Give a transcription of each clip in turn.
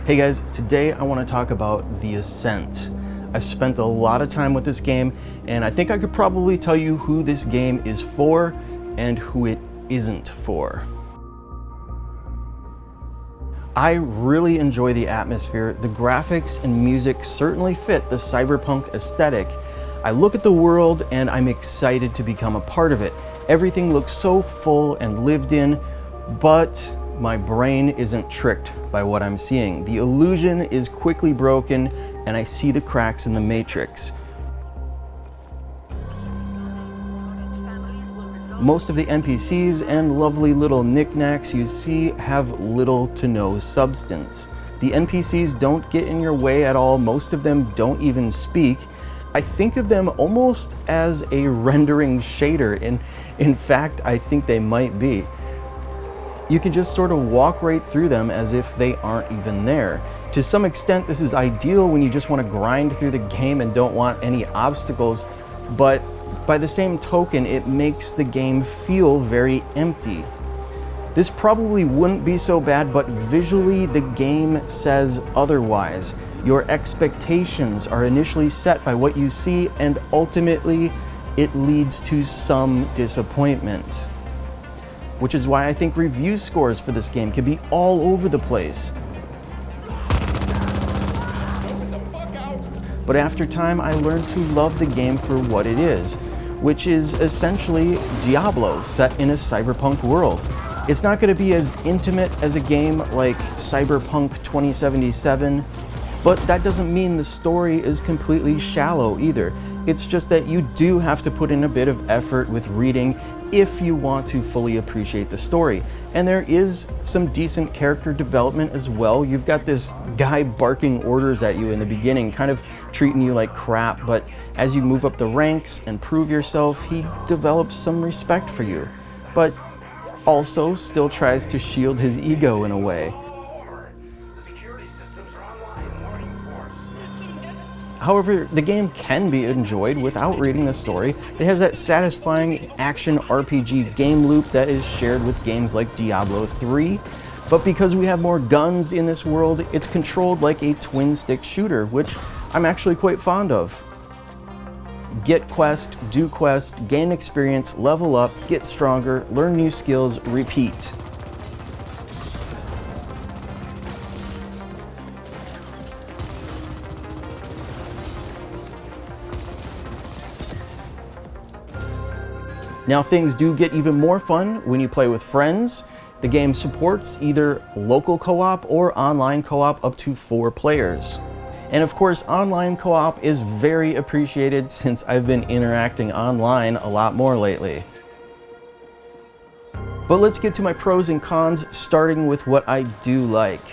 Hey guys, today I want to talk about the Ascent. I've spent a lot of time with this game, and I think I could probably tell you who this game is for and who it isn't for. I really enjoy the atmosphere. The graphics and music certainly fit the cyberpunk aesthetic. I look at the world and I'm excited to become a part of it. Everything looks so full and lived in, but my brain isn't tricked by what I'm seeing. The illusion is quickly broken and I see the cracks in the matrix. Most of the NPCs and lovely little knickknacks you see have little to no substance. The NPCs don't get in your way at all. Most of them don't even speak. I think of them almost as a rendering shader, and in fact, I think they might be. You can just sort of walk right through them as if they aren't even there. To some extent, this is ideal when you just want to grind through the game and don't want any obstacles, but by the same token, it makes the game feel very empty. This probably wouldn't be so bad, but visually the game says otherwise. Your expectations are initially set by what you see, and ultimately it leads to some disappointment. Which is why I think review scores for this game can be all over the place. But after time, I learned to love the game for what it is, which is essentially Diablo set in a cyberpunk world. It's not going to be as intimate as a game like Cyberpunk 2077, but that doesn't mean the story is completely shallow either. It's just that you do have to put in a bit of effort with reading if you want to fully appreciate the story. And there is some decent character development as well. You've got this guy barking orders at you in the beginning, kind of treating you like crap, but as you move up the ranks and prove yourself, he develops some respect for you, but also still tries to shield his ego in a way. However, the game can be enjoyed without reading the story. It has that satisfying action RPG game loop that is shared with games like Diablo 3. But because we have more guns in this world, it's controlled like a twin-stick shooter, which I'm actually quite fond of. Get quest, do quest, gain experience, level up, get stronger, learn new skills, repeat. Now things do get even more fun when you play with friends. The game supports either local co-op or online co-op up to 4 players. And of course, online co-op is very appreciated since I've been interacting online a lot more lately. But let's get to my pros and cons, starting with what I do like.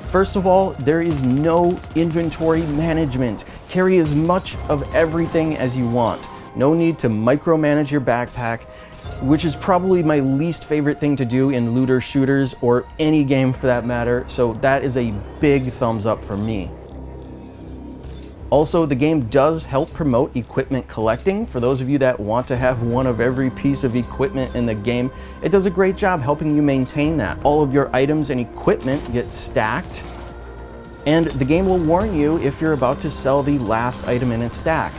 First of all, there is no inventory management. Carry as much of everything as you want. No need to micromanage your backpack, which is probably my least favorite thing to do in looter shooters or any game for that matter, so that is a big thumbs up for me. Also, the game does help promote equipment collecting. For those of you that want to have one of every piece of equipment in the game, it does a great job helping you maintain that. All of your items and equipment get stacked, and the game will warn you if you're about to sell the last item in a stack.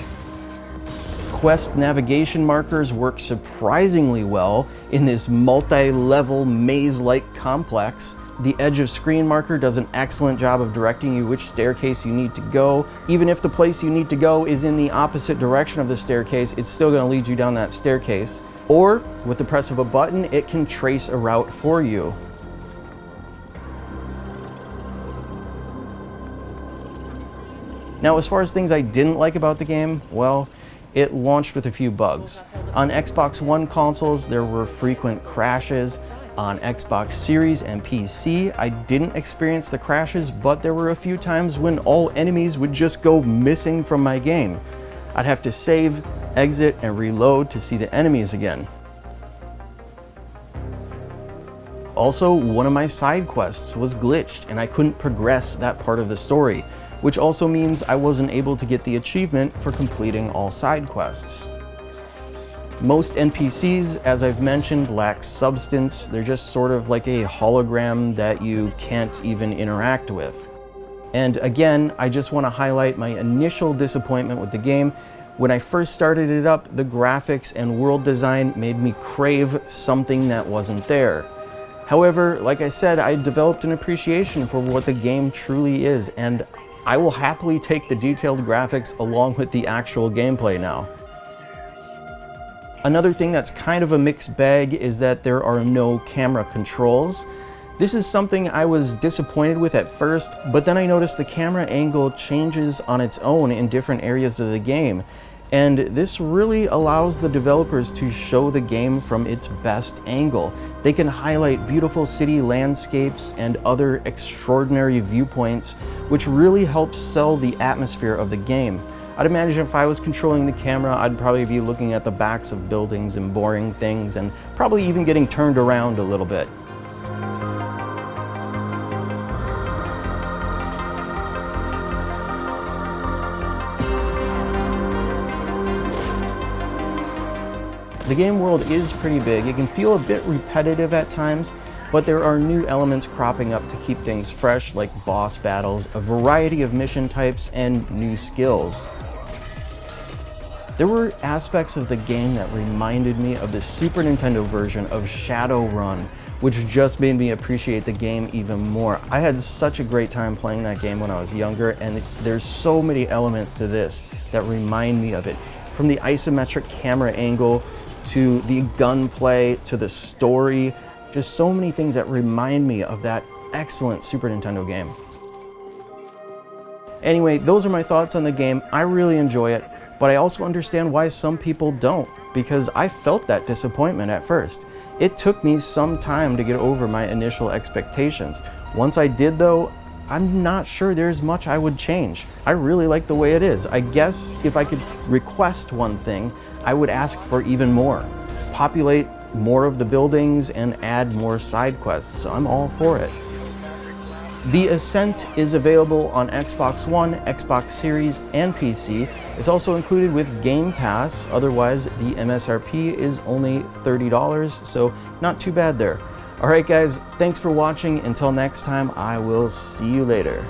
Quest navigation markers work surprisingly well in this multi-level maze-like complex. The edge of screen marker does an excellent job of directing you which staircase you need to go. Even if the place you need to go is in the opposite direction of the staircase, it's still going to lead you down that staircase. Or, with the press of a button, it can trace a route for you. Now, as far as things I didn't like about the game, well, it launched with a few bugs. On Xbox One consoles, there were frequent crashes. On Xbox Series and PC, I didn't experience the crashes, but there were a few times when all enemies would just go missing from my game. I'd have to save, exit, and reload to see the enemies again. Also, one of my side quests was glitched and I couldn't progress that part of the story, which also means I wasn't able to get the achievement for completing all side quests. Most NPCs, as I've mentioned, lack substance. They're just sort of like a hologram that you can't even interact with. And again, I just want to highlight my initial disappointment with the game. When I first started it up, the graphics and world design made me crave something that wasn't there. However, like I said, I developed an appreciation for what the game truly is, and I will happily take the detailed graphics along with the actual gameplay now. Another thing that's kind of a mixed bag is that there are no camera controls. This is something I was disappointed with at first, but then I noticed the camera angle changes on its own in different areas of the game. And this really allows the developers to show the game from its best angle. They can highlight beautiful city landscapes and other extraordinary viewpoints, which really helps sell the atmosphere of the game. I'd imagine if I was controlling the camera, I'd probably be looking at the backs of buildings and boring things, and probably even getting turned around a little bit. The game world is pretty big. It can feel a bit repetitive at times, but there are new elements cropping up to keep things fresh, like boss battles, a variety of mission types, and new skills. There were aspects of the game that reminded me of the Super Nintendo version of Shadowrun, which just made me appreciate the game even more. I had such a great time playing that game when I was younger, and there's so many elements to this that remind me of it. From the isometric camera angle, to the gunplay, to the story, just so many things that remind me of that excellent Super Nintendo game. Anyway, those are my thoughts on the game. I really enjoy it, but I also understand why some people don't, because I felt that disappointment at first. It took me some time to get over my initial expectations. Once I did though, I'm not sure there's much I would change. I really like the way it is. I guess if I could request one thing, I would ask for even more. Populate more of the buildings and add more side quests. So I'm all for it. The Ascent is available on Xbox One, Xbox Series, and PC. It's also included with Game Pass. Otherwise, the MSRP is only $30, so not too bad there. All right, guys, thanks for watching. Until next time, I will see you later.